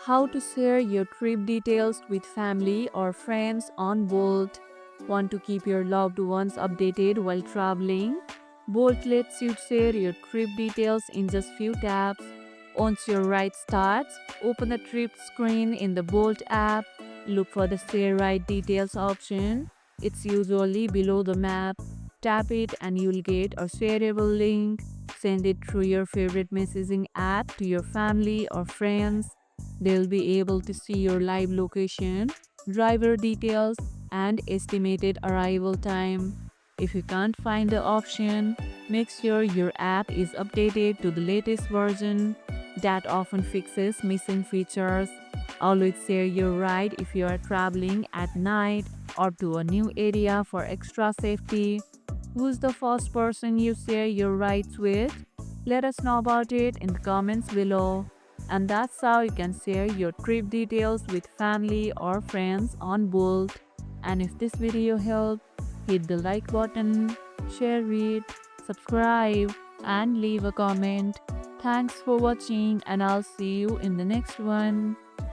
How to share your trip details with family or friends on Bolt. Want to keep your loved ones updated while traveling? Bolt lets you share your trip details in just few taps. Once your ride starts, open the trip screen in the Bolt app. Look for the share ride details option. It's usually below the map. Tap it and you'll get a shareable link. Send it through your favorite messaging app to your family or friends. They'll be able to see your live location, driver details, and estimated arrival time. If you can't find the option, make sure your app is updated to the latest version. That often fixes missing features. Always share your ride if you are traveling at night or to a new area for extra safety. Who's the first person you share your rides with? Let us know about it in the comments below. And that's how you can share your trip details with family or friends on Bolt. And if this video helped, hit the like button, share it, subscribe, and leave a comment. Thanks for watching, and I'll see you in the next one.